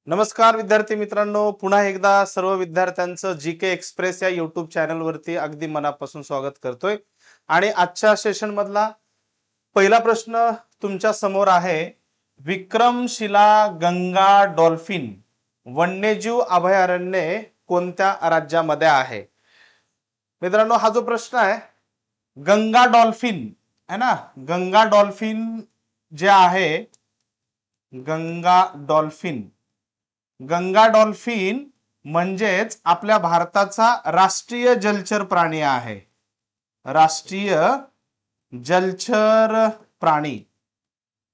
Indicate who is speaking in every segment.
Speaker 1: नमस्कार विद्यार्थी मित्रांनो, पुन्हा एकदा सर्व विद्यार्थ्यांचं जीके एक्सप्रेस या यूट्यूब चॅनलवरती अगदी मनापासून स्वागत करतोय। आणि आजच्या सेशन मधला पहिला प्रश्न तुमच्या समोर आहे, विक्रमशिला गंगा डॉल्फिन वन्यजीव अभयारण्य कोणत्या राज्यामध्ये आहे? मित्रांनो, हा जो प्रश्न आहे, गंगा डॉल्फिन है ना, गंगा डॉल्फिन जे आहे, गंगा डॉल्फिन म्हणजेच आपल्या भारताचा राष्ट्रीय जलचर प्राणी आहे। राष्ट्रीय जलचर प्राणी।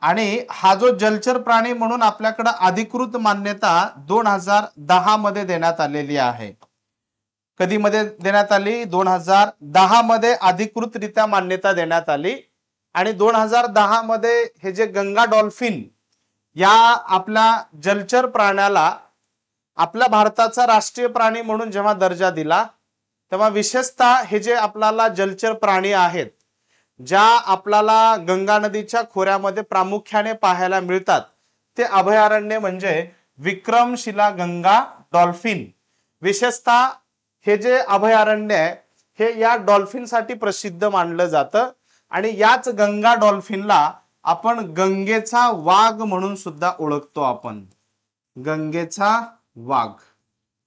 Speaker 1: आणि हा जो जलचर प्राणी म्हणून आपल्याकडे अधिकृत मान्यता 2010 मध्ये देण्यात आलेली आहे। कधी मध्ये देण्यात आली? 2010 मध्ये अधिकृतरित्या मान्यता देण्यात आली। आणि 2010 मध्ये हे जे गंगा डॉल्फिन या आपल्या जलचर प्राण्याला आपल्या भारताचा राष्ट्रीय प्राणी म्हणून जेव्हा दर्जा दिला, तेव्हा विशेषतः हे जे आपल्याला जलचर प्राणी आहेत, ज्या आपल्याला गंगा नदीच्या खोऱ्यामध्ये प्रामुख्याने पाहायला मिळतात, ते अभयारण्य म्हणजे विक्रमशिला गंगा डॉल्फिन। विशेषतः हे जे अभयारण्य आहे, हे या डॉल्फिनसाठी प्रसिद्ध मानलं जातं। आणि याच गंगा डॉल्फिनला आपण गंगेचा वाघ म्हणून सुद्धा ओळखतो, आपण गंगेचा वाघ।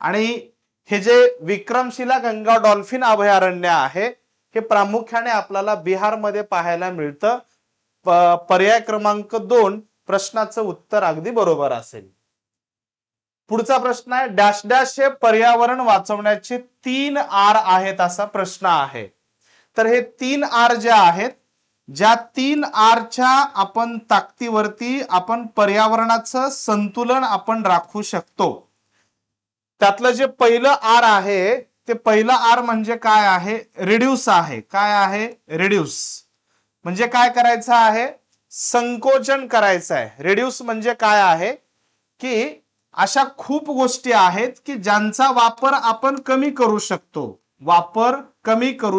Speaker 1: आणि हे जे विक्रमशिला गंगा डॉल्फिन अभयारण्य आहे, हे प्रामुख्याने आपल्याला बिहार मध्ये पाहायला मिळतं। पर्याय क्रमांक 2 प्रश्नाचं उत्तर अगदी बरोबर असेल। पुढचा प्रश्न आहे, डॅश डॅश हे पर्यावरण वाचवण्याचे 3 आर आहेत, असा प्रश्न आहे। तर हे 3 आर जे आहेत, ज्या 3 आरच्या आपण ताकदीवरती आपण पर्यावरणाचं संतुलन आपण राखू शकतो, त्यातलं जे पहिलं आर आहे, ते पहिलं आर म्हणजे काय आहे? रिड्यूस आहे। काय आहे? रिड्यूस म्हणजे काय करायचं आहे? संकोचन करायचं आहे। रिड्यूस म्हणजे काय आहे की अशा खूप गोष्टी आहेत की ज्यांचा वापर आपण कमी करू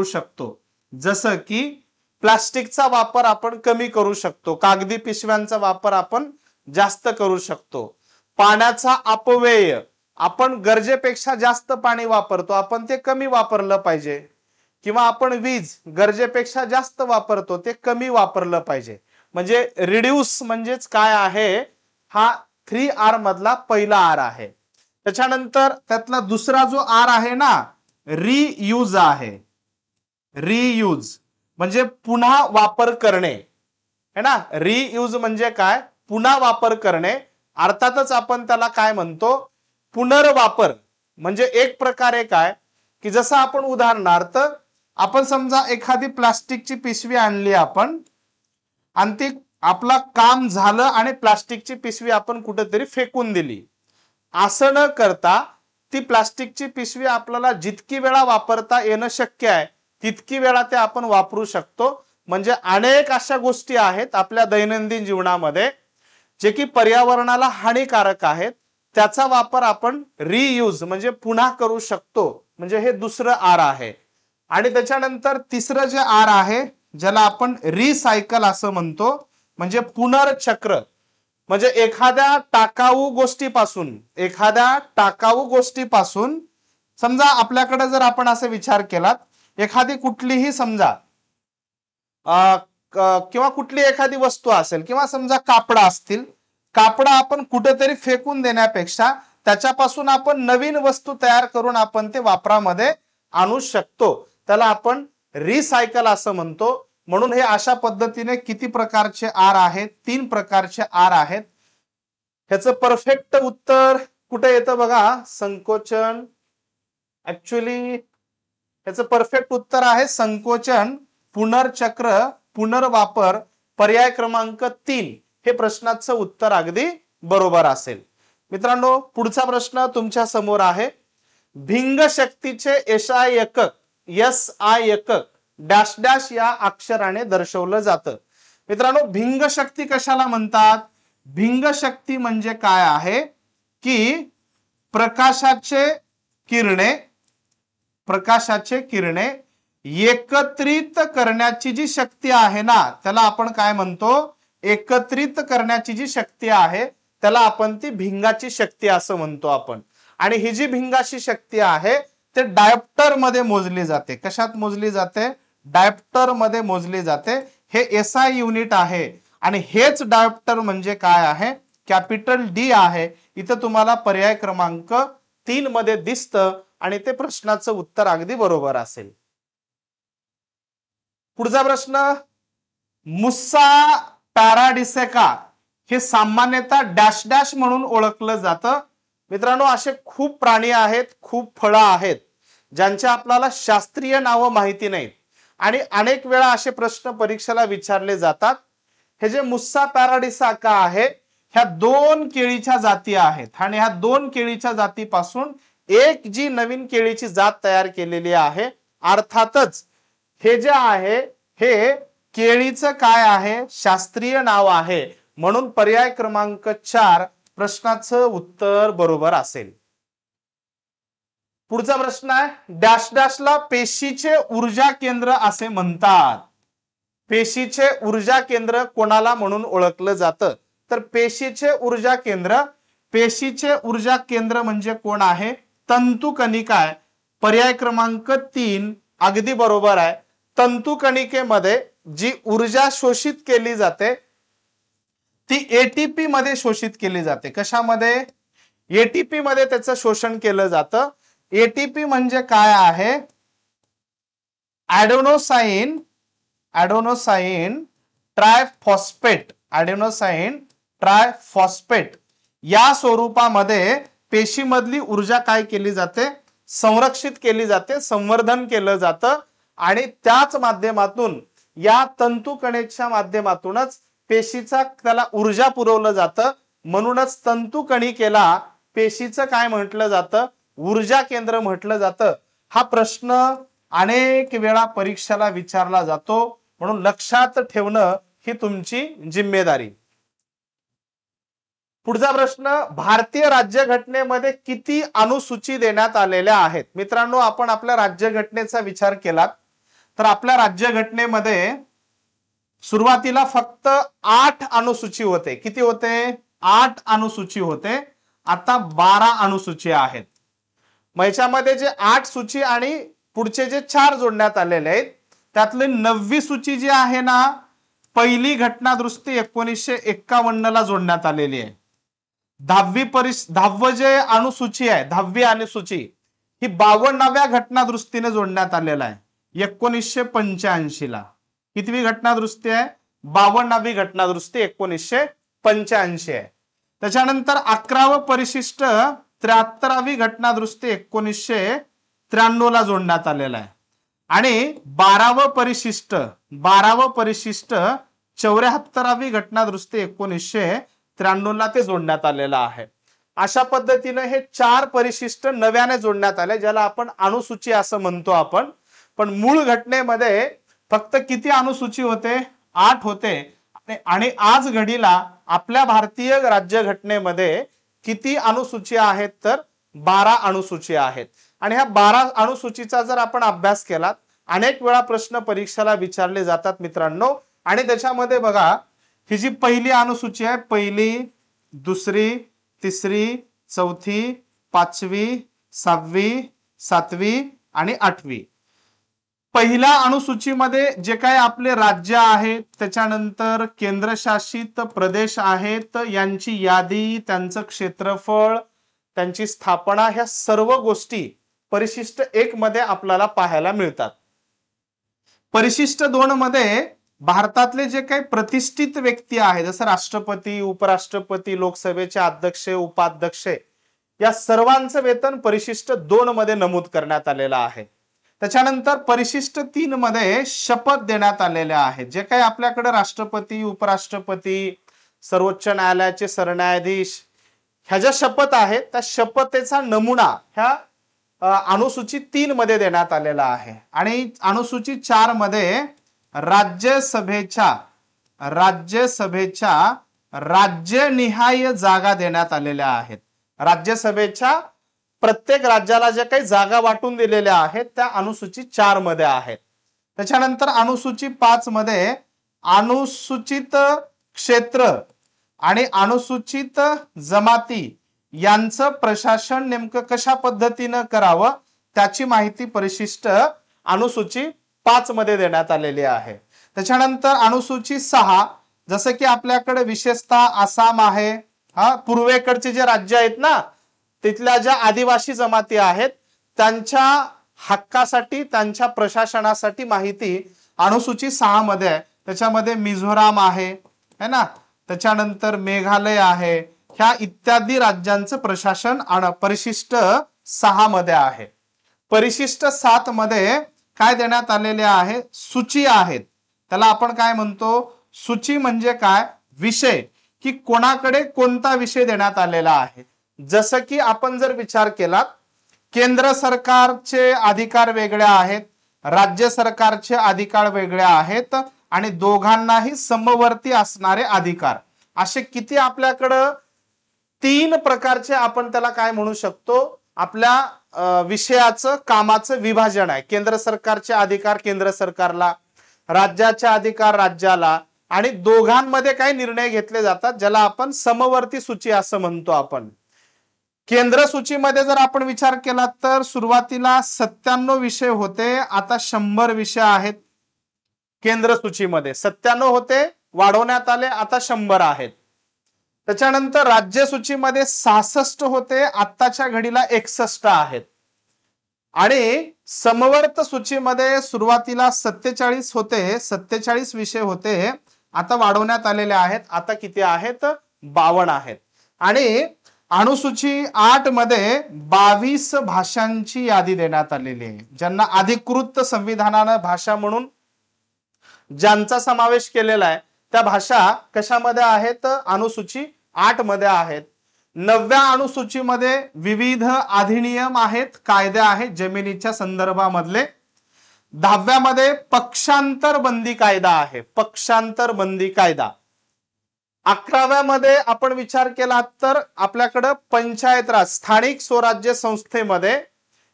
Speaker 1: शकतो, जसं की प्लास्टिकचा वापर आपण कमी करू शकतो, कागदी पिशव्यांचा वापर आपण जास्त करू शकतो, पाण्याचा अपव्यय, आपण गरजेपेक्षा जास्त पाणी वापरतो, आपण ते कमी वापरलं पाहिजे, किंवा आपण वीज गरजेपेक्षा जास्त वापरतो, ते कमी वापरलं पाहिजे। म्हणजे रिड्यूस म्हणजेच काय आहे? हा 3 आर मधला पहिला आर आहे। त्याच्यानंतर त्यातला दुसरा जो आर आहे ना, रियूज आहे। रियूज म्हणजे पुन्हा वापर करणे, है ना। रियूज म्हणजे काय? पुन्हा वापर करणे। अर्थातच आपण त्याला काय म्हणतो? पुनर्वापर। म्हणजे एक प्रकारे काय की जसं आपण उदाहरणार्थ, आपण समजा एखादी प्लास्टिकची पिशवी आणली आपण, आणि ती आपला काम झालं आणि प्लास्टिकची पिशवी आपण कुठेतरी फेकून दिली, असं न करता ती प्लास्टिकची पिशवी आपल्याला जितकी वेळा वापरता येणं शक्य आहे, तितकी वेळा ते आपण वापरू शकतो। म्हणजे अनेक अशा गोष्टी आहेत आपल्या दैनंदिन जीवनामध्ये जे की पर्यावरणाला हानिकारक आहेत, त्याचा वापर आपण रियूज म्हणजे पुन्हा करू शकतो। म्हणजे हे दुसरं आर आहे। आणि त्याच्यानंतर तिसरं जे आर आहे, ज्याला आपण रिसायकल असं म्हणतो, म्हणजे पुनर्चक्र। म्हणजे एखाद्या टाकाऊ गोष्टीपासून समजा आपल्याकडे जर आपण असे विचार केलात, एखादी कुठलीही समजा किंवा कुठली एखादी वस्तू असेल, किंवा समजा कापड असतील, कापड आपण कुठेतरी फेकून देण्यापेक्षा त्याच्यापासून आपण नवीन वस्तू तयार करून आपण ते वापरामध्ये आणू शकतो, त्याला आपण रिसायकल असं म्हणतो। म्हणून हे अशा पद्धतीने किती प्रकारचे आर आहेत? 3 प्रकारचे आर आहेत। ह्याचं परफेक्ट उत्तर कुठे येतं बघा? संकोचन। ऍक्च्युअली ह्याचं परफेक्ट उत्तर आहे संकोचन, पुनर्चक्र, पुनर्वापर। पर्याय क्रमांक 3 हे प्रश्नाचं उत्तर अगदी बरोबर असेल। मित्रांनो, पुढचा प्रश्न तुमच्या समोर आहे, भिंग शक्तीचे एसआय एकक डॅश डॅश या अक्षराने दर्शवलं जातं। मित्रांनो, भिंग शक्ती कशाला म्हणतात? भिंग शक्ती म्हणजे काय आहे की प्रकाशाचे किरणे एकत्रित करण्याची जी शक्ती आहे ना, त्याला आपण काय म्हणतो? एकत्रित करण्याची जी शक्ती आहे, त्याला आपण ती भिंगाची शक्ती असं म्हणतो आपण. आणि ही जी भिंगाची शक्ती आहे ते डायोप्टर मध्ये मोजली जाते. कशात मोजली जाते? डायोप्टर मध्ये मोजली जाते. हे एसआय युनिट आहे आणि हेच डायोप्टर म्हणजे काय आहे? कॅपिटल डी आहे. इथं तुम्हाला पर्याय क्रमांक 3 मध्ये दिसतं आणि ते प्रश्नाचं उत्तर अगदी बरोबर असेल. पुढचा प्रश्न, मुस्सा पॅराडिसेका हे सामान्यतः डॅश डॅश म्हणून ओळखलं जातं. मित्रांनो, असे खूप प्राणी आहेत, खूप फळं आहेत ज्यांचे आपल्याला शास्त्रीय नावं माहिती नाहीत आणि अनेक वेळा असे प्रश्न परीक्षेला विचारले जातात. हे जे मुस्सा पॅराडिसेका आहे, ह्या 2 केळीच्या जाती आहेत आणि ह्या 2 केळीच्या जातीपासून एक जी नवीन केळीची जात तयार केलेली आहे. अर्थातच हे जे आहे हे केळीचं काय आहे? शास्त्रीय नाव आहे. म्हणून पर्याय क्रमांक 4 प्रश्नाचं उत्तर बरोबर असेल. पुढचा प्रश्न आहे, डॅश डॅशला पेशीचे ऊर्जा केंद्र असे म्हणतात. पेशीचे ऊर्जा केंद्र कोणाला म्हणून ओळखलं जातं? तर पेशीचे ऊर्जा केंद्र म्हणजे कोण आहे? तंतुकणिका आहे. पर्याय क्रमांक 3 अगदी बरोबर आहे. तंतुकणिकेमध्ये जी ऊर्जा शोषित केली जाते ती एटीपी मध्ये शोषित केली जाते. कशामध्ये? एटीपी मध्ये त्याचं शोषण केलं जातं. एटीपी म्हणजे काय आहे? ॲडेनोसाइन ट्रायफॉस्फेट या स्वरूपामध्ये पेशीमधली ऊर्जा काय केली जाते? संरक्षित केली जाते, संवर्धन केलं जातं आणि त्याच माध्यमातून या तंतुकणेच्या माध्यमातूनच पेशीचा त्याला ऊर्जा पुरवलं जातं. म्हणूनच तंतुकणिकेला पेशीचं काय म्हटलं जातं? ऊर्जा केंद्र म्हटलं जातं. हा प्रश्न अनेक वेळा परीक्षेला विचारला जातो, म्हणून लक्षात ठेवणं ही तुमची जिम्मेदारी. पुढचा प्रश्न, भारतीय राज्यघटनेमध्ये किती अनुसूची देण्यात आलेल्या आहेत? मित्रांनो, आपण आपल्या राज्यघटनेचा विचार केला तर आपल्या राज्यघटनेमध्ये सुरुवातीला फक्त 8 अनुसूची होते. किती होते? 8 अनुसूची होते. आता 12 अनुसूची आहेत. मग याच्यामध्ये जे 8 सूची आणि पुढचे जे 4 जोडण्यात आलेले आहेत त्यातली 9वी सूची जी आहे ना, पहिली घटना दुरुस्ती 1951 ला जोडण्यात आलेली आहे. 10वी जे अनुसूची आहे, 10वी अनुसूची ही 52व्या घटना दुरुस्तीने जोडण्यात आलेला आहे 1985 ला. कितवी घटना दुरुस्ती आहे? 52वी घटना दुरुस्ती 1985 आहे. त्याच्यानंतर 11वं परिशिष्ट 73वी घटना दुरुस्ती 1993 ला जोडण्यात आलेला आहे आणि 12वं परिशिष्ट 74वी घटना दुरुस्ती 1993 ला ते जोडण्यात आलेलं आहे. अशा पद्धतीने हे 4 परिशिष्ट नव्याने जोडण्यात आले, ज्याला आपण अनुसूची असं म्हणतो आपण. पण मूळ घटनेमध्ये फक्त किती अनुसूची होते? 8 होते. आणि आज घडीला आपल्या भारतीय राज्यघटनेमध्ये किती अनुसूची आहेत? तर 12 अनुसूची आहेत. आणि ह्या 12 अनुसूचीचा जर आपण अभ्यास केला, अनेक वेळा प्रश्न परीक्षेला विचारले जातात मित्रांनो. आणि त्याच्यामध्ये बघा, ही जी पहिली अनुसूची आहे, पहिली, दुसरी, तिसरी, चौथी, 5वी, 6वी, 7वी आणि 8वी. पहिल्या अनुसूचीमध्ये जे काही आपले राज्य आहेत, त्याच्यानंतर केंद्रशासित प्रदेश आहेत, यांची यादी, त्यांचं क्षेत्रफळ, त्यांची स्थापना, ह्या सर्व गोष्टी परिशिष्ट 1 मध्ये आपल्याला पाहायला मिळतात. परिशिष्ट 2 मध्ये भारतातले जे काही प्रतिष्ठित व्यक्ती आहेत, जसं राष्ट्रपती, उपराष्ट्रपती, लोकसभेचे अध्यक्ष, उपाध्यक्ष, या सर्वांचं वेतन परिशिष्ट 2 मध्ये नमूद करण्यात आलेलं आहे. त्याच्यानंतर परिशिष्ट 3 मध्ये शपथ देण्यात आलेल्या आहेत. जे काही आपल्याकडे राष्ट्रपती, उपराष्ट्रपती, सर्वोच्च न्यायालयाचे सरन्यायाधीश ह्या ज्या शपथ आहेत, त्या शपथेचा नमुना ह्या अनुसूची 3 मध्ये देण्यात आलेला आहे. आणि अनुसूची 4 मध्ये राज्यसभेच्या राज्यनिहाय जागा देण्यात आलेल्या आहेत. राज्यसभेच्या प्रत्येक राज्याला जे काही जागा वाटून दिलेल्या आहेत त्या अनुसूची 4 मध्ये आहेत. त्याच्यानंतर अनुसूची 5 मध्ये अनुसूचित क्षेत्र आणि अनुसूचित जमाती यांचं प्रशासन नेमकं कशा पद्धतीनं करावं त्याची माहिती परिशिष्ट अनुसूची 5 मध्ये देण्यात आलेली आहे. त्याच्यानंतर अनुसूची 6, जसं की आपल्याकडे विशेषतः आसाम आहे, पूर्वेकडचे जे राज्य आहेत ना, तिथल्या ज्या आदिवासी जमाती आहेत त्यांच्या हक्कासाठी, त्यांच्या प्रशासनासाठी माहिती अनुसूची 6 मध्ये आहे. त्याच्यामध्ये मिझोराम आहे है ना, त्याच्यानंतर मेघालय आहे, ह्या इत्यादी राज्यांचं प्रशासन परिशिष्ट 6 मध्ये आहे. परिशिष्ट 7 मध्ये काय देण्यात आलेले आहे, सूची आहेत. त्याला आपण काय म्हणतो, सूची म्हणजे काय, विषय, की कोणाकडे कोणता विषय देण्यात आलेला आहे. जसं की आपण जर विचार केला, केंद्र सरकारचे अधिकार वेगळे आहेत, राज्य सरकारचे अधिकार वेगळे आहेत आणि दोघांनाही समवर्ती असणारे अधिकार, असे किती आपल्याकडं 3 प्रकारचे आपण त्याला काय म्हणू शकतो, आपल्या विषयाचं कामाचं विभाजन आहे. केंद्र सरकारचे अधिकार केंद्र सरकारला, राज्याचे अधिकार राज्याला, आणि दोघांमध्ये काही निर्णय घेतले जातात ज्याला आपण समवर्ती सूची असं म्हणतो. आपण केंद्र सूचीमध्ये जर आपण विचार केला तर सुरुवातीला 97 विषय होते, आता 100 विषय आहेत. केंद्र सूचीमध्ये 97 होते, वाढवण्यात आले, आता 100 आहेत. त्याच्यानंतर राज्य सूचीमध्ये 66 होते, आत्ताच्या घडीला 61 आहेत. आणि समवर्त सूचीमध्ये सुरुवातीला 47 होते, 47 विषय होते, आता वाढवण्यात आलेले आहेत, आता किती आहेत, 52 आहेत. आणि अनुसूची 8 मध्ये 22 भाषांची यादी देण्यात आलेली आहे, ज्यांना अधिकृत संविधानानं भाषा म्हणून ज्यांचा समावेश केलेला आहे त्या भाषा कशामध्ये आहेत, अनुसूची 8 मध्ये आहेत. 9व्या अनुसूचीमध्ये विविध अधिनियम आहेत, कायदे आहेत जमिनीच्या संदर्भामधले. 10व्या मध्ये पक्षांतर बंदी कायदा आहे, पक्षांतर बंदी कायदा. 11व्या मध्ये आपण विचार केला तर आपल्याकडे पंचायत राज, स्थानिक स्वराज्य संस्थेमध्ये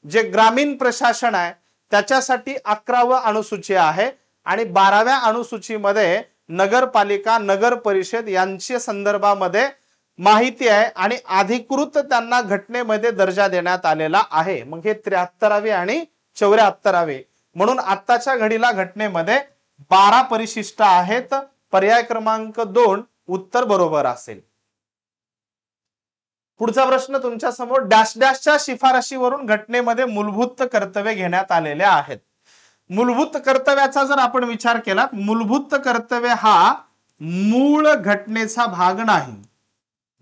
Speaker 1: जे ग्रामीण प्रशासन आहे त्याच्यासाठी 11व अनुसूची आहे. आणि 12व्या अनुसूचीमध्ये नगरपालिका, नगर परिषद यांच्या संदर्भामध्ये माहिती आहे आणि अधिकृत त्यांना घटनेमध्ये दर्जा देण्यात आलेला आहे. मग हे 73वे आणि 74वे म्हणून आत्ताच्या घडीला घटनेमध्ये 12 परिशिष्ट आहेत. पर्याय क्रमांक 2 उत्तर बरोबर असेल. पुढचा प्रश्न तुमच्या समोर, डॅश डॅशच्या शिफारशीवरून घटनेमध्ये मूलभूत कर्तव्य घेण्यात आलेले आहेत. मूलभूत कर्तव्याचा जर आपण विचार केला, मूलभूत कर्तव्य हा मूळ घटनेचा भाग नाही.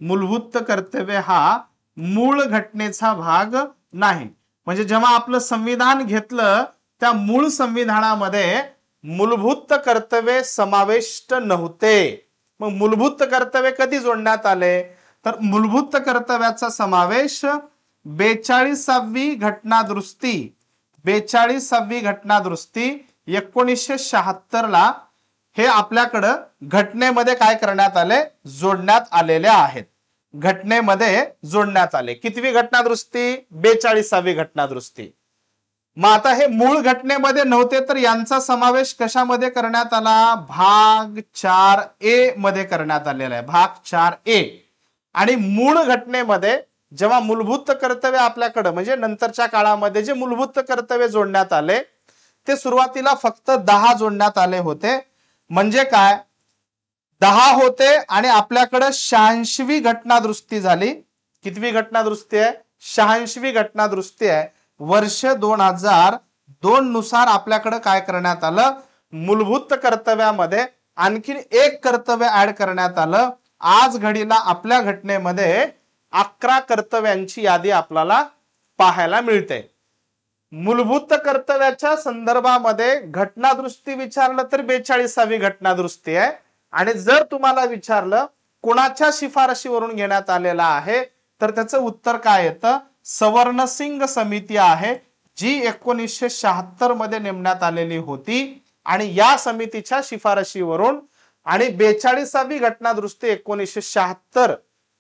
Speaker 1: मूलभूत कर्तव्य हा मूळ घटनेचा भाग नाही. म्हणजे जेव्हा आपलं संविधान घेतलं त्या मूळ संविधानामध्ये मूलभूत कर्तव्य समाविष्ट नव्हते. मग मूलभूत कर्तव्य कधी जोडण्यात आले, तर मूलभूत कर्तव्याचा समावेश 42वी घटनादुरुस्ती 1976 ला हे आपल्याकडं घटनेमध्ये काय करण्यात आले, जोडण्यात आलेले आहेत. घटनेमध्ये जोडण्यात आले. कितवी घटनादुरुस्ती, 42वी घटनादुरुस्ती. मग आता हे मूळ घटनेमध्ये नव्हते तर यांचा समावेश कशामध्ये करण्यात आला, भाग 4A मध्ये करण्यात आलेला आहे, भाग 4A. आणि मूळ घटनेमध्ये जेव्हा मूलभूत कर्तव्य आपल्याकडे म्हणजे नंतरच्या काळामध्ये जे मूलभूत कर्तव्य जोडण्यात आले ते सुरुवातीला फक्त 10 जोडण्यात आले होते. म्हणजे काय, 10 होते आणि आपल्याकडे 86वी घटनादुरुस्ती झाली. कितवी घटनादुरुस्ती आहे, 86वी घटनादुरुस्ती आहे. वर्ष 2002 नुसार आपल्याकडे काय करण्यात आलं, मूलभूत कर्तव्यामध्ये आणखीन एक कर्तव्य ऍड करण्यात आलं. आज घडीला आपल्या घटनेमध्ये 11 कर्तव्यांची यादी आपल्याला पाहायला मिळते. मूलभूत कर्तव्याच्या संदर्भामध्ये घटनादुरुस्ती विचारलं तर 42वी घटनादुरुस्ती आहे. आणि जर तुम्हाला विचारलं कोणाच्या शिफारशीवरून घेण्यात आलेला आहे तर त्याचं उत्तर काय येतं, सवर्णसिंग समिती आहे जी 1976 मध्ये नेमण्यात आलेली होती. आणि या समितीच्या शिफारशीवरून आणि 42वी घटनादुरुस्ती 1976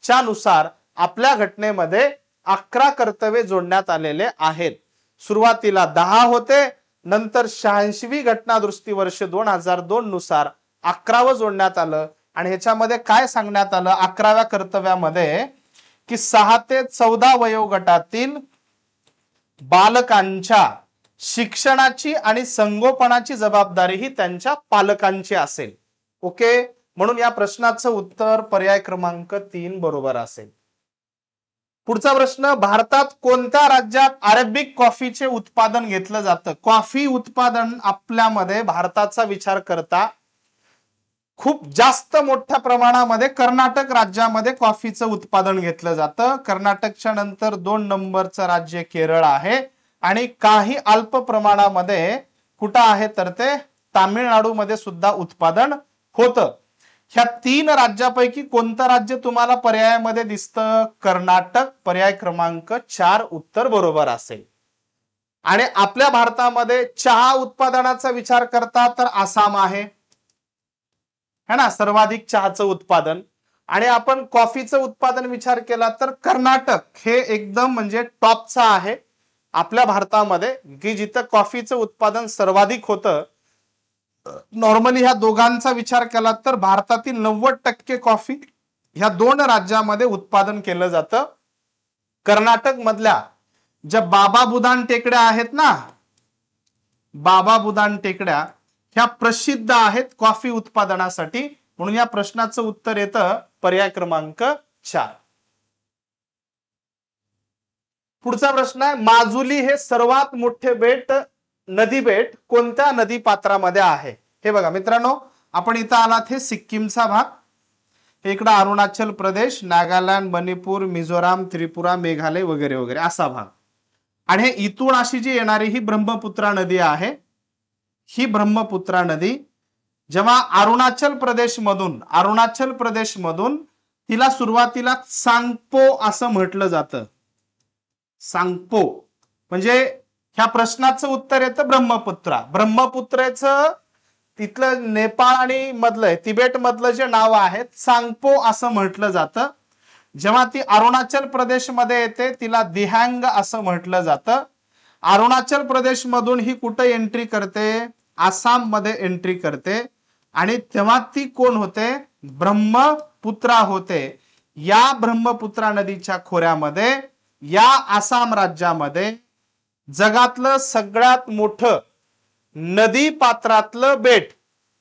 Speaker 1: च्या नुसार आपल्या घटनेमध्ये 11 कर्तव्य जोडण्यात आलेले आहेत. सुरुवातीला 10 होते, नंतर 86वी घटनादुरुस्ती वर्ष 2002 नुसार 11व जोडण्यात आलं. आणि ह्याच्यामध्ये काय सांगण्यात आलं 11व्या कर्तव्यामध्ये की 6 ते 14 वयोगटातील बालकांच्या शिक्षणाची आणि संगोपनाची जबाबदारी ही त्यांच्या पालकांची असेल. ओके, म्हणून या प्रश्नाचं उत्तर पर्याय क्रमांक 3 बरोबर असेल. पुढचा प्रश्न, भारतात कोणत्या राज्यात अरेबिक कॉफीचे उत्पादन घेतलं जातं? कॉफी उत्पादन आपल्यामध्ये भारताचा विचार करता खूप जास्त मोठ्या प्रमाणामध्ये कर्नाटक राज्यामध्ये कॉफीचं उत्पादन घेतलं जातं. कर्नाटकच्या नंतर 2 नंबरचं राज्य केरळ आहे आणि काही अल्प प्रमाणामध्ये कुठं आहे तर ते तामिळनाडूमध्ये सुद्धा उत्पादन होतं. ह्या 3 राज्यापैकी कोणतं राज्य तुम्हाला पर्यायामध्ये दिसतं? कर्नाटक. पर्याय क्रमांक 4 उत्तर बरोबर असेल. आणि आपल्या भारतामध्ये चहा उत्पादनाचा विचार करता तर आसाम आहे है ना, सर्वाधिक चहाचं उत्पादन. आणि आपण कॉफीचं उत्पादन विचार केला तर कर्नाटक हे एकदम म्हणजे टॉपचा आहे आपल्या भारतामध्ये, की जिथं कॉफीचं उत्पादन सर्वाधिक होतं. नॉर्मली ह्या दोघांचा विचार केला तर भारतातील 90% कॉफी ह्या 2 राज्यामध्ये उत्पादन केलं जातं. कर्नाटक मधल्या ज्या बाबा बुदान टेकड्या आहेत ना, बाबा बुदान टेकड्या ह्या प्रसिद्ध आहेत कॉफी उत्पादनासाठी, म्हणून या प्रश्नाचं उत्तर येतं पर्याय क्रमांक 4. पुढचा प्रश्न आहे, माजुली हे सर्वात मोठे बेट नदी बेट कोणत्या नदी पात्रामध्ये आहे? हे बघा मित्रांनो, आपण इथं आलात हे सिक्कीमचा भाग, हे इकडं अरुणाचल प्रदेश, नागालँड, मणिपूर, मिझोराम, त्रिपुरा, मेघालय वगैरे वगैरे असा भाग. आणि हे इथून अशी जी येणारी ही ब्रह्मपुत्रा नदी आहे. ही ब्रह्मपुत्रा नदी जेव्हा अरुणाचल प्रदेश मधून तिला सुरुवातीला सांगपो असं म्हटलं जातं. सांगपो म्हणजे ह्या प्रश्नाचं उत्तर येतं ब्रह्मपुत्रा. ब्रह्मपुत्रेचं तिथलं नेपाळ आणि मधलं तिबेट मधलं जे नाव आहे सांगपो असं म्हटलं जातं. जेव्हा ती अरुणाचल प्रदेश मध्ये येते तिला दिहांग असं म्हटलं जातं. अरुणाचल प्रदेश मधून ही कुठं एंट्री करते? आसाम मध्ये एंट्री करते. आणि तेव्हा ती कोण होते? ब्रह्मपुत्रा होते. या ब्रह्मपुत्रा नदीच्या खोऱ्यामध्ये या आसाम राज्यामध्ये जगातलं सगळ्यात मोठं नदी पात्रातलं बेट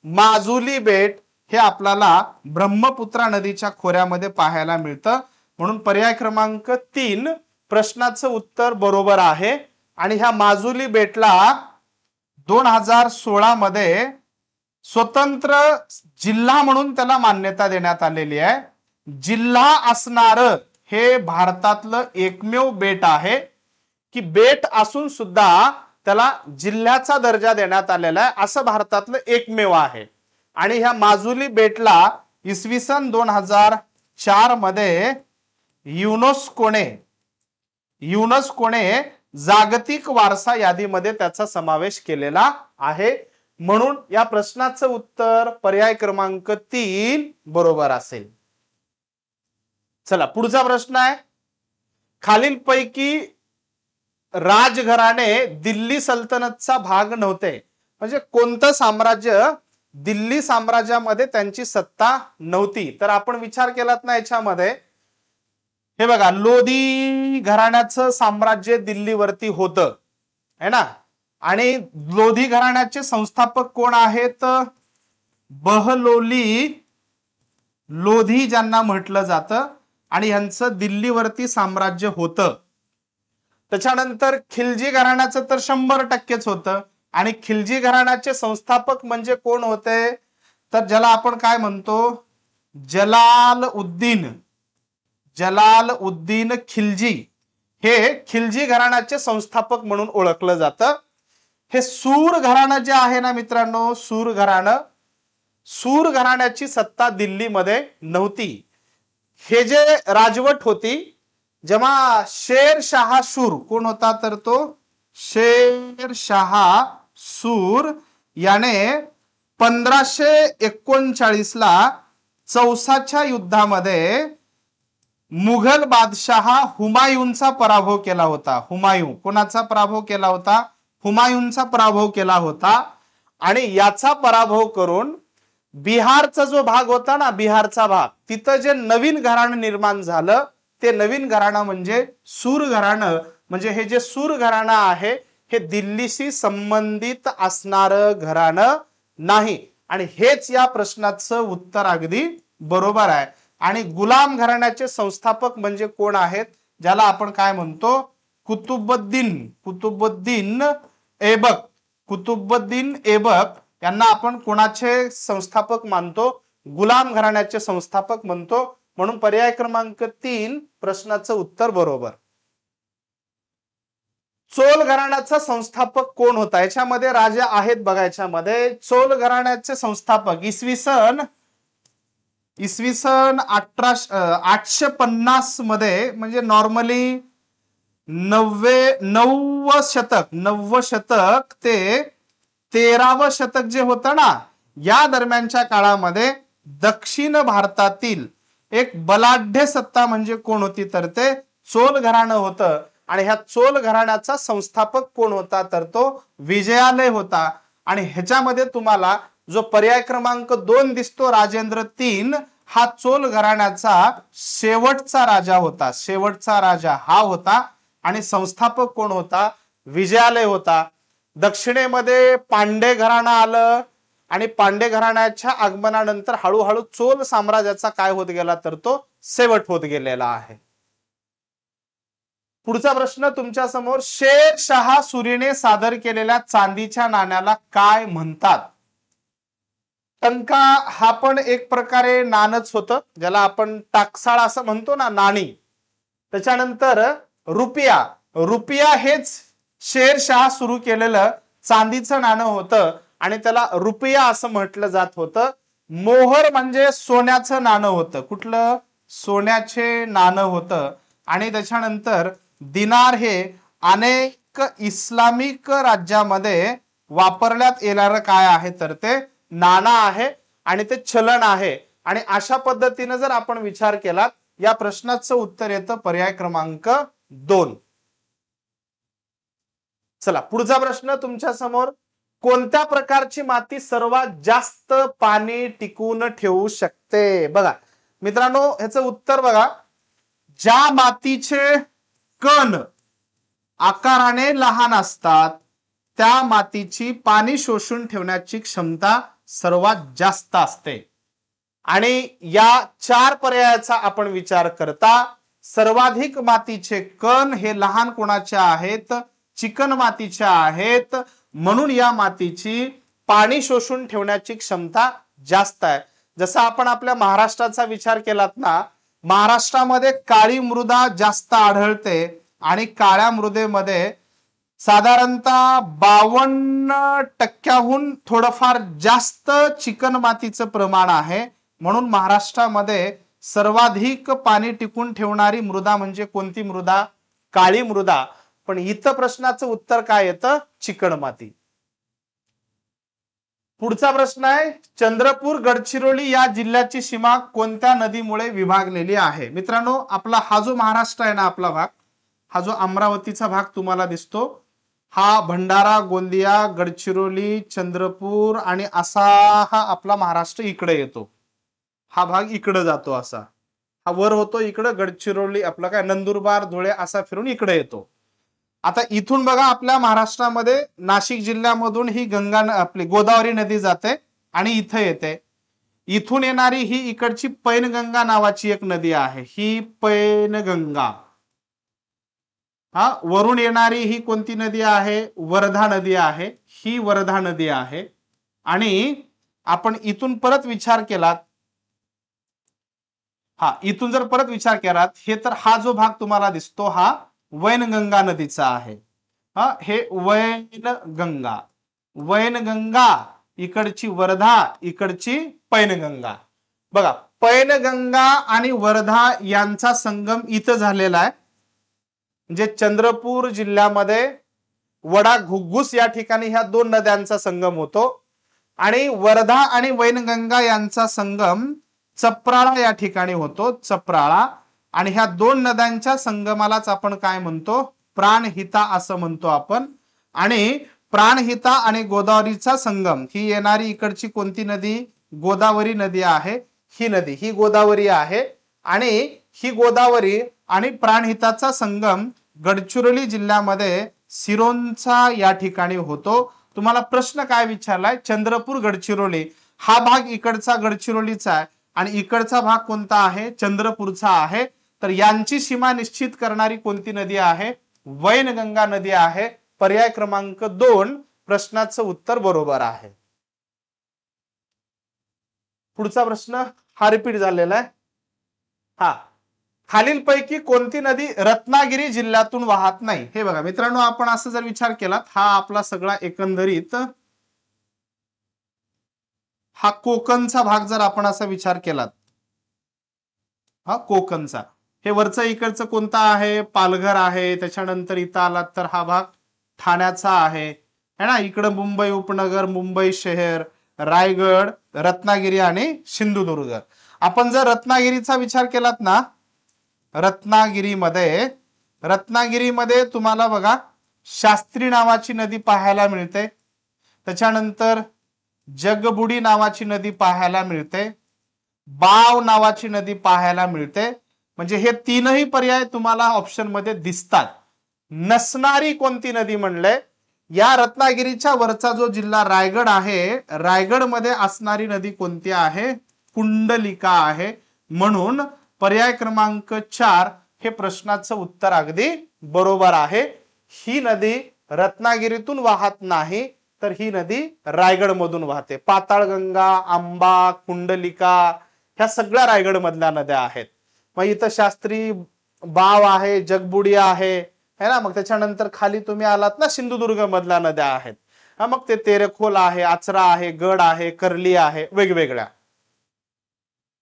Speaker 1: माजुली बेट हे आपल्याला ब्रह्मपुत्रा नदीच्या खोऱ्यामध्ये पाहायला मिळतं. म्हणून पर्याय क्रमांक 3 प्रश्नाचं उत्तर बरोबर आहे. आणि ह्या माजुली बेटला 2016 मध्ये स्वतंत्र जिल्हा म्हणून त्याला मान्यता देण्यात आलेली आहे. जिल्हा असणार हे भारतातलं एकमेव बेट आहे की बेट असून सुद्धा त्याला जिल्ह्याचा दर्जा देण्यात आलेला आहे, असं भारतातलं एकमेव आहे. आणि ह्या माजुली बेटला इसवी सन 2004 मध्ये युनेस्कोने जागतिक वारसा यादीमध्ये त्याचा समावेश केलेला आहे. म्हणून या प्रश्नाचं उत्तर पर्याय क्रमांक 3 बरोबर असेल. चला पुढचा प्रश्न आहे, खालीलपैकी राजघराणे दिल्ली सल्तनतचा भाग नव्हते. म्हणजे कोणतं साम्राज्य दिल्ली साम्राज्यामध्ये त्यांची सत्ता नव्हती? तर आपण विचार केलात ना याच्यामध्ये, हे बघा लोधी घराण्याचं साम्राज्य दिल्लीवरती होतं है ना. आणि लोधी घराण्याचे संस्थापक कोण आहेत? बहलोली लोधी ज्यांना म्हटलं जातं. आणि यांचं दिल्लीवरती साम्राज्य होतं. त्याच्यानंतर खिलजी घराण्याचं तर 100%च होतं. आणि खिलजी घराण्याचे संस्थापक म्हणजे कोण होते? तर ज्याला आपण काय म्हणतो, जलालउद्दीन खिलजी हे खिलजी घराण्याचे संस्थापक म्हणून ओळखलं जातं. हे सूर घराणं जे आहे ना मित्रांनो, सूर घराण्याची सत्ता दिल्लीमध्ये नव्हती. हे जे राजवट होती जेव्हा शेरशाह सूर कोण होता तर तो शेरशाह सूर याने 1539 ला चौसाच्या युद्धामध्ये मुघल बादशाह हुमायूनचा पराभव केला होता. कोणाचा पराभव केला होता? हुमायूनचा पराभव केला होता. आणि याचा पराभव करून बिहारचा जो भाग होता ना, बिहारचा भाग, तिथं जे नवीन घराणं निर्माण झालं ते नवीन घराणं म्हणजे सूर घराणं. म्हणजे हे जे सूर घराणं आहे हे दिल्लीशी संबंधित असणारं घराणं नाही. आणि हेच या प्रश्नाचं उत्तर अगदी बरोबर आहे. आणि गुलाम घराण्याचे संस्थापक म्हणजे कोण आहेत, ज्याला आपण काय म्हणतो, कुतुबुद्दीन ऐबक. कुतुबुद्दीन ऐबक यांना आपण कोणाचे संस्थापक मानतो, गुलाम घराण्याचे संस्थापक म्हणतो. म्हणून पर्याय क्रमांक 3 प्रश्नाचं उत्तर बरोबर. चोल घराण्याचा संस्थापक कोण होता, याच्यामध्ये राजे आहेत बघा. याच्यामध्ये चोल घराण्याचे संस्थापक इसवी सन 850 मध्ये, म्हणजे नॉर्मली 9वे शतक ते 13वं शतक जे होतं ना, या दरम्यानच्या काळामध्ये दक्षिण भारतातील एक बलाढ्य सत्ता म्हणजे कोण होती, तर ते चोल घराणं होतं. आणि ह्या चोल घराण्याचा संस्थापक कोण होता, तर तो विजयालय होता. आणि ह्याच्यामध्ये तुम्हाला जो पर्याय क्रमांक 2 दिसतो, राजेंद्र 3, हा चोल घराण्याचा शेवटचा राजा होता. शेवटचा राजा हा होता. आणि संस्थापक कोण होता, विजयालय होता. दक्षिणेमध्ये पांडे घराणं आलं आणि पांडे घराण्याच्या आगमनानंतर हळूहळू चोल साम्राज्याचा काय होत गेला, तर तो शेवट होत गेलेला आहे. पुढचा प्रश्न तुमच्या समोर, शेरशाह सुरीने सादर केलेल्या चांदीच्या नाण्याला काय म्हणतात. टंका हा पण एक प्रकारे नाणंच होतं, ज्याला आपण टाकसाळ असं म्हणतो ना, नाणी. त्याच्यानंतर रुपया हेच शेरशाह सुरू केलेलं चांदीचं नाणं होतं आणि त्याला रुपया असं म्हटलं जात होतं. मोहर म्हणजे सोन्याचं नाणं होतं. कुठलं, सोन्याचे नाणं होतं. आणि त्याच्यानंतर दिनार हे अनेक इस्लामिक राज्यामध्ये वापरण्यात येणारं काय आहे, तर ते नाणं आहे आणि ते चलन आहे. आणि अशा पद्धतीने जर आपण विचार केला, या प्रश्नाचं उत्तर येतं पर्याय क्रमांक 2. चला पुढचा प्रश्न तुमच्या समोर, कोणत्या प्रकारची माती सर्वात जास्त पाणी टिकवून ठेवू शकते. बघा मित्रांनो, ह्याचं उत्तर बघा, ज्या मातीचे कण आकाराने लहान असतात त्या मातीची पाणी शोषून ठेवण्याची क्षमता सर्वात जास्त असते. आणि या 4 पर्यायाचा आपण विचार करता सर्वाधिक मातीचे कण हे लहान कोणाचे आहेत, चिकन मातीच्या आहेत. म्हणून या मातीची पाणी शोषून ठेवण्याची क्षमता जास्त आहे. जसं आपण आपल्या महाराष्ट्राचा विचार केलात ना, महाराष्ट्रामध्ये काळी मृदा जास्त आढळते आणि काळ्या मृदेमध्ये साधारणतः 52% थोडंफार जास्त चिकन मातीचं प्रमाण आहे. म्हणून महाराष्ट्रामध्ये सर्वाधिक पाणी टिकून ठेवणारी मृदा म्हणजे कोणती मृदा, काळी मृदा. पण इथं प्रश्नाचं उत्तर काय येतं, चिकण माती. पुढचा प्रश्न आहे, चंद्रपूर गडचिरोली या जिल्ह्याची सीमा कोणत्या नदीमुळे विभागलेली आहे. मित्रांनो, आपला हा जो महाराष्ट्र आहे ना, आपला भाग, हा जो अमरावतीचा भाग तुम्हाला दिसतो, हा भंडारा, गोंदिया, गडचिरोली, चंद्रपूर आणि असा हा आपला महाराष्ट्र इकडे येतो. हा भाग इकडे जातो, असा हा वर होतो इकडे गडचिरोली, आपला काय नंदुरबार, धुळे असा फिरून इकडे येतो. आता इथून बघा आपल्या महाराष्ट्रामध्ये नाशिक जिल्ह्यामधून ही गंगा आपली गोदावरी नदी जाते आणि इथं येते. इथून येणारी ही इकडची पैनगंगा नावाची एक नदी आहे, ही पैनगंगा. हा वरून येणारी ही कोणती नदी आहे, वर्धा नदी आहे, ही वर्धा नदी आहे. आणि आपण इथून परत विचार केलात, इथून जर परत विचार केलात, हे तर हा जो भाग तुम्हाला दिसतो हा वैनगंगा नदीचा आहे. हे वैनगंगा, वैनगंगा इकडची वर्धा, इकडची पैनगंगा. बघा पैनगंगा आणि वर्धा यांचा संगम इथं झालेला आहे. म्हणजे चंद्रपूर जिल्ह्यामध्ये वडा घुग्गुस या ठिकाणी ह्या 2 नद्यांचा संगम होतो. आणि वर्धा आणि वैनगंगा यांचा संगम चप्राळा या ठिकाणी होतो, चप्राळा. आणि ह्या 2 नद्यांच्या संगमालाच आपण काय म्हणतो, प्राणहिता असं म्हणतो आपण. आणि प्राणहिता आणि गोदावरीचा संगम, ही येणारी इकडची कोणती नदी, गोदावरी नदी आहे, ही नदी ही गोदावरी आहे आणि ही गोदावरी आणि प्राणहिताचा संगम गडचिरोली जिल्ह्यामध्ये सिरोंचा या ठिकाणी होतो. तुम्हाला प्रश्न काय विचारलाय, चंद्रपूर गडचिरोली हा भाग इकडचा गडचिरोलीचा आहे आणि इकडचा भाग कोणता आहे, चंद्रपूरचा आहे. तर यांची सीमा निश्चित करणारी कोणती नदी आहे, वैनगंगा नदी आहे. पर्याय क्रमांक 2 प्रश्नाचं उत्तर बरोबर आहे. पुढचा प्रश्न हा रिपीट झालेला आहे. हा, खालीलपैकी कोणती नदी रत्नागिरी जिल्ह्यातून वाहत नाही. हे बघा मित्रांनो, आपण असं जर विचार केला, हा आपला सगळा एकंदरीत हा कोकणचा भाग जर आपण असा विचार केला, हा कोकणचा, हे वरचं इकडचं कोणता आहे, पालघर आहे. त्याच्यानंतर इथं आलात तर हा भाग ठाण्याचा आहे है ना. इकडे मुंबई उपनगर, मुंबई शहर, रायगड, रत्नागिरी आणि सिंधुदुर्ग. आपण जर रत्नागिरीचा विचार केलात ना, रत्नागिरीमध्ये तुम्हाला बघा शास्त्री नावाची नदी पाहायला मिळते. त्याच्यानंतर जगबुडी नावाची नदी पाहायला मिळते, बाव नावाची नदी पाहायला मिळते. म्हणजे हे तीनही पर्याय तुम्हाला ऑप्शन मध्ये दिसतात. नसणारी कोणती नदी म्हणले, या रत्नागिरीच्या वरचा जो जिल्हा रायगड आहे, रायगड मध्ये असणारी नदी कोणती आहे, कुंडलिका आहे. म्हणून पर्याय क्रमांक 4 हे प्रश्नाचं उत्तर अगदी बरोबर आहे. ही नदी रत्नागिरीतून वाहत नाही, तर ही नदी रायगड मधून वाहते. पाताळगंगा, आंबा, कुंडलिका ह्या सगळ्या रायगड मधल्या नद्या आहेत. मग इथं शास्त्री बाव आहे, जगबुडी आहे है ना. मग त्याच्यानंतर खाली तुम्ही आलात ना, सिंधुदुर्ग मधल्या नद्या आहेत. मग ते तेरेखोल आहे, आचरा आहे, गड आहे, कर्ली आहे, वेगवेगळ्या.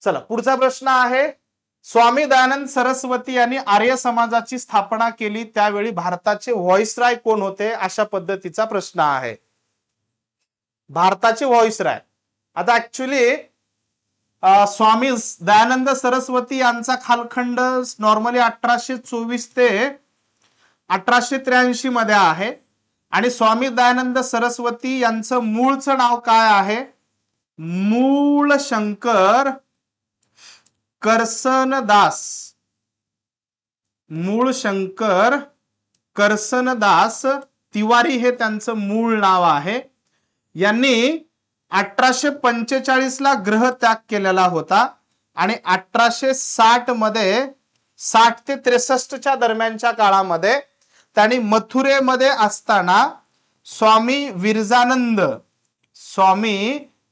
Speaker 1: चला पुढचा प्रश्न आहे, स्वामी दयानंद सरस्वती यांनी आर्य समाजाची स्थापना केली त्यावेळी भारताचे व्हॉइसराय कोण होते, अशा पद्धतीचा प्रश्न आहे. भारताचे व्हॉइसराय, आता ऍक्च्युली स्वामी दयानंद सरस्वती यांचा कालखंड नॉर्मली 1824 ते 1883 मध्ये आहे. आणि स्वामी दयानंद सरस्वती यांचं मूळचं नाव काय आहे, मूळ शंकर करसनदास. मूळ शंकर करसनदास तिवारी हे त्यांचं मूळ नाव आहे. यांनी 1845 ला ग्रह त्याग केलेला होता आणि 1860 मध्ये 60 ते 63 दरम्यानच्या काळामध्ये त्यांनी मथुरेमध्ये असताना स्वामी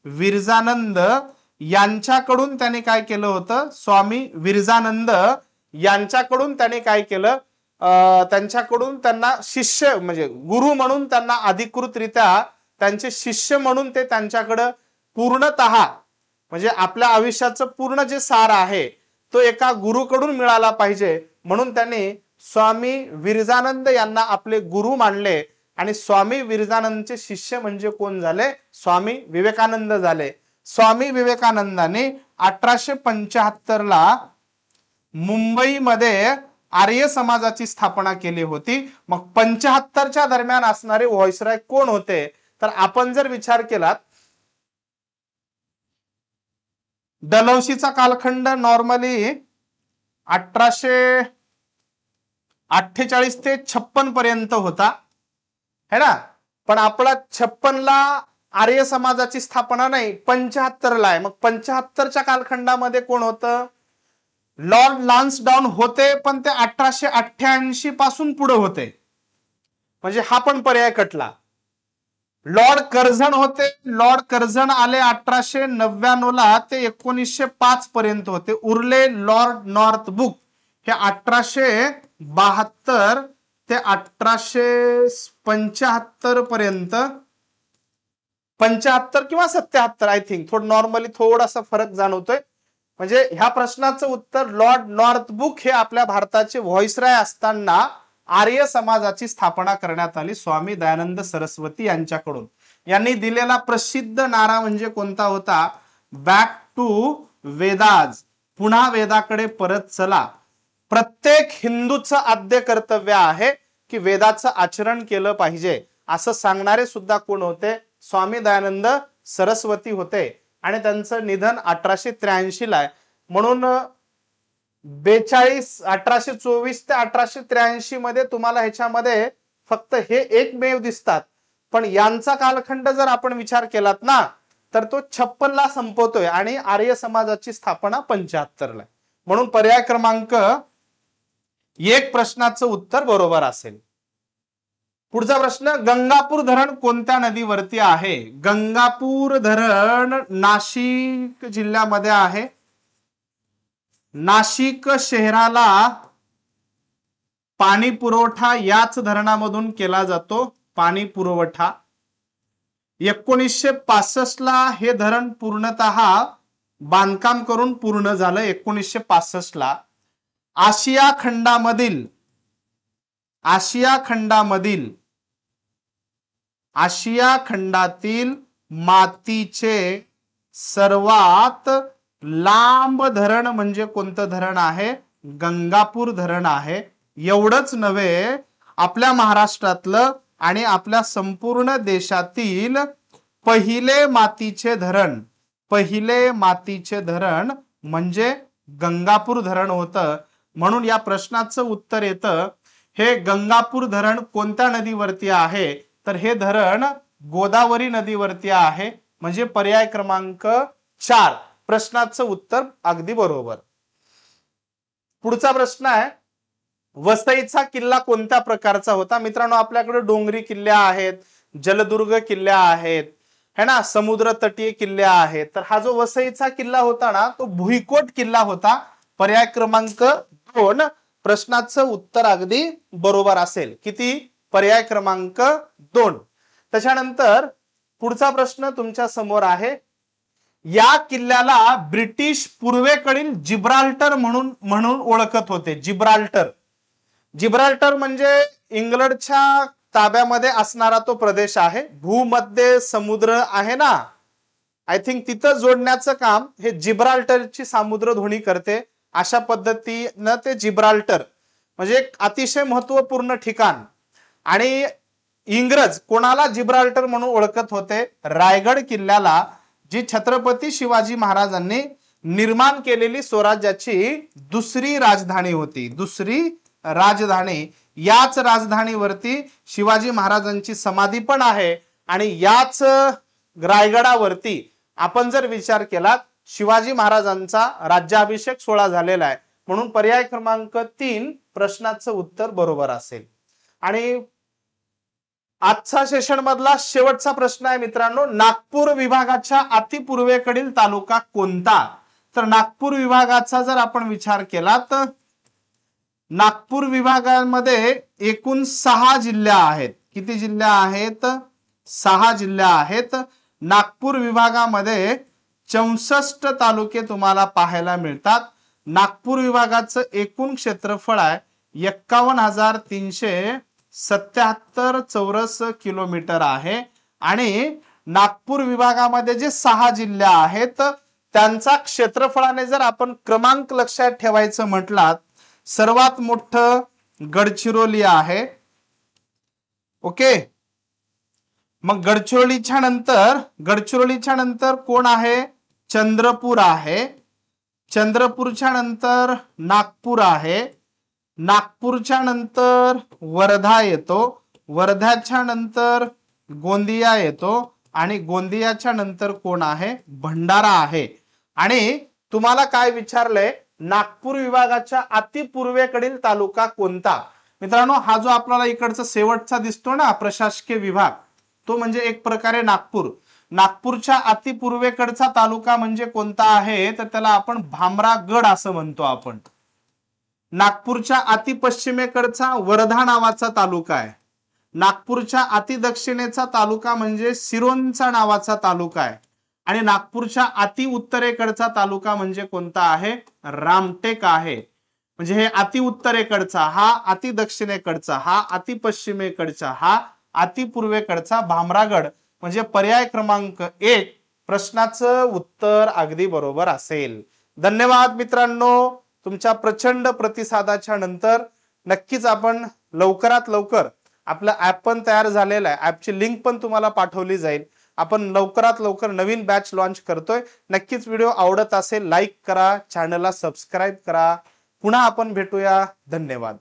Speaker 1: विरजानंद यांच्याकडून त्याने काय केलं होतं, स्वामी विरजानंद यांच्याकडून त्याने काय केलं, त्यांच्याकडून त्यांना शिष्य म्हणजे गुरु म्हणून त्यांना अधिकृतरित्या त्यांचे शिष्य म्हणून ते त्यांच्याकडे पूर्णतः म्हणजे आपल्या आयुष्याचं पूर्ण जे सार आहे तो एका गुरुकडून मिळाला पाहिजे, म्हणून त्यांनी स्वामी विरजानंद यांना आपले गुरु मानले. आणि स्वामी विरजानंदचे शिष्य म्हणजे कोण झाले, स्वामी विवेकानंद झाले. स्वामी विवेकानंदाने 1875 ला मुंबईमध्ये आर्य समाजाची स्थापना केली होती. मग 75च्या दरम्यान असणारे व्हॉइसराय कोण होते, तर आपण जर विचार केला, डलहौसीचा कालखंड नॉर्मली 1848 ते 56 पर्यंत होता है ना. पण आपला 56 ला आर्य समाजाची स्थापना नाही, 75 ला आहे. मग 75च्या कालखंडामध्ये कोण होतं, लॉर्ड लान्सडाउन होते, पण ते 1888 पासून पुढे होते. म्हणजे हा पण पर्याय कटला. लॉर्ड कर्झन होते, लॉर्ड कर्झन आले 1899 ला ते 1905 पर्यंत होते. उरले लॉर्ड नॉर्थब्रुक हे 1872 ते 1875 पर्यंत, 75 किंवा 77 आय थिंक, थोडं नॉर्मली थोडासा फरक जाणवतोय. म्हणजे ह्या प्रश्नाचं उत्तर लॉर्ड नॉर्थब्रुक हे आपल्या भारताचे व्हॉइसराय असताना आर्य समाजाची स्थापना करण्यात आली स्वामी दयानंद सरस्वती यांच्याकडून. यांनी दिलेला प्रसिद्ध नारा म्हणजे कोणता होता, बॅक टू वेदाज, पुन्हा वेदाकडे परत चला. प्रत्येक हिंदूचं आद्य कर्तव्य आहे की वेदाचं आचरण केलं पाहिजे, असं सांगणारे सुद्धा कोण होते, स्वामी दयानंद सरस्वती होते. आणि त्यांचं निधन 1883 ला आहे. म्हणून 1824 ते 1883 मध्ये तुम्हाला ह्याच्यामध्ये फक्त हे एकमेव दिसतात. पण यांचा कालखंड जर आपण विचार केलात ना तर तो 56 ला संपवतोय आणि आर्य समाजाची स्थापना 75 ला. म्हणून पर्याय क्रमांक 1 प्रश्नाचं उत्तर बरोबर असेल. पुढचा प्रश्न, गंगापूर धरण कोणत्या नदीवरती आहे? गंगापूर धरण नाशिक जिल्ह्यामध्ये आहे. नाशिक शहराला पाणी पुरवठा याच धरणामधून केला जातो. पाणी पुरवठा 1965 ला हे धरण पूर्णतः बांधकाम करून पूर्ण झालं. 1965 ला आशिया खंडातील मातीचे सर्वात लांब धरण म्हणजे कोणतं धरण आहे? गंगापूर धरण आहे. एवढंच नव्हे, आपल्या महाराष्ट्रातलं आणि आपल्या संपूर्ण देशातील पहिले मातीचे धरण म्हणजे गंगापूर धरण होतं. म्हणून या प्रश्नाचं उत्तर येतं हे गंगापूर धरण कोणत्या नदीवरती आहे? तर हे धरण गोदावरी नदीवरती आहे. म्हणजे पर्याय क्रमांक 4 प्रश्नाचं उत्तर अगदी बरोबर. पुढचा प्रश्न आहे, वसईचा किल्ला कोणत्या प्रकारचा होता? मित्रांनो, आपल्याकडे डोंगरी किल्ले आहेत, जलदुर्ग किल्ले आहेत, है ना, समुद्र तटीय किल्ले आहेत. तर हा जो वसईचा किल्ला होता ना तो भुईकोट किल्ला होता. पर्याय क्रमांक 2 प्रश्नाचं उत्तर अगदी बरोबर असेल. किती? पर्याय क्रमांक 2. त्याच्यानंतर पुढचा प्रश्न तुमच्या समोर आहे, या किल्ल्याला ब्रिटिश पूर्वेकडील जिब्राल्टर म्हणून ओळखत होते. जिब्राल्टर म्हणजे इंग्लंडच्या ताब्यामध्ये असणारा तो प्रदेश आहे. भूमध्य समुद्र आहे ना, आय थिंक तिथं जोडण्याचं काम हे जिब्राल्टरची सामुद्रधुनी करते. अशा पद्धतीनं ते जिब्राल्टर म्हणजे एक अतिशय महत्वपूर्ण ठिकाण. आणि इंग्रज कोणाला जिब्राल्टर म्हणून ओळखत होते? रायगड किल्ल्याला, जी छत्रपती शिवाजी महाराजांनी निर्माण केलेली स्वराज्याची दुसरी राजधानी होती. याच राजधानीवरती शिवाजी महाराजांची समाधी पण आहे. आणि याच रायगडावरती आपण जर विचार केला शिवाजी महाराजांचा राज्याभिषेक सोहळा झालेला आहे. म्हणून पर्याय क्रमांक 3 प्रश्नाचं उत्तर बरोबर असेल. आणि आजचा सेशन मधला शेवटचा प्रश्न आहे मित्रांनो, नागपूर विभागाच्या अतिपूर्वेकडील तालुका कोणता? तर नागपूर विभागाचा जर आपण विचार केला तर नागपूर विभागामध्ये एकूण 6 जिल्हे आहेत. किती जिल्हे आहेत? 6 जिल्हे आहेत. नागपूर विभागामध्ये 64 तालुके तुम्हाला पाहायला मिळतात. नागपूर विभागाचं एकूण क्षेत्रफळ आहे 51,377 चौरस किलोमीटर आहे. आणि नागपूर विभागामध्ये जे 6 जिल्हे आहेत त्यांचा क्षेत्रफळाने जर आपण क्रमांक लक्षात ठेवायचं म्हटलात, सर्वात मोठं गडचिरोली आहे. ओके, मग गडचिरोलीच्या नंतर कोण आहे? चंद्रपूर आहे. चंद्रपूरच्या नंतर नागपूर आहे. नागपूरच्या नंतर वर्धा येतो. वर्ध्याच्या नंतर गोंदिया येतो. आणि गोंदियाच्या नंतर कोण आहे? भंडारा आहे. आणि तुम्हाला काय विचारलंय, नागपूर विभागाच्या अतिपूर्वेकडील तालुका कोणता? मित्रांनो, हा जो आपल्याला इकडचा शेवटचा दिसतो ना प्रशासकीय विभाग, तो म्हणजे एक प्रकारे नागपूर. नागपूरच्या अतिपूर्वेकडचा तालुका म्हणजे कोणता आहे? तर त्याला आपण भामरागड असं म्हणतो आपण. नागपूरच्या अतिपश्चिमेकडचा वर्धा नावाचा तालुका आहे. नागपूरच्या अतिदक्षिणेचा तालुका म्हणजे सिरोंचा नावाचा तालुका आहे. आणि नागपूरच्या अति उत्तरेकडचा तालुका म्हणजे कोणता आहे? रामटेक आहे. म्हणजे हे अति उत्तरेकडचा, हा अति दक्षिणेकडचा, हा अति पश्चिमेकडचा, हा अति पूर्वेकडचा भामरागड. म्हणजे पर्याय क्रमांक 1 प्रश्नाचं उत्तर अगदी बरोबर असेल. धन्यवाद मित्रांनो, तुमच्या प्रचंड प्रतिसादाच्या नंतर नक्कीच आपण लवकरात लवकर आपलं ऍप पण तयार झालेलं आहे. ऍपची लिंक पण तुम्हाला पाठवली जाईल. आपण लवकरात लवकर नवीन बॅच लॉन्च करतोय. नक्कीच व्हिडिओ आवडत असेल लाईक करा, चॅनलला सबस्क्राईब करा. पुन्हा आपण भेटूया. धन्यवाद.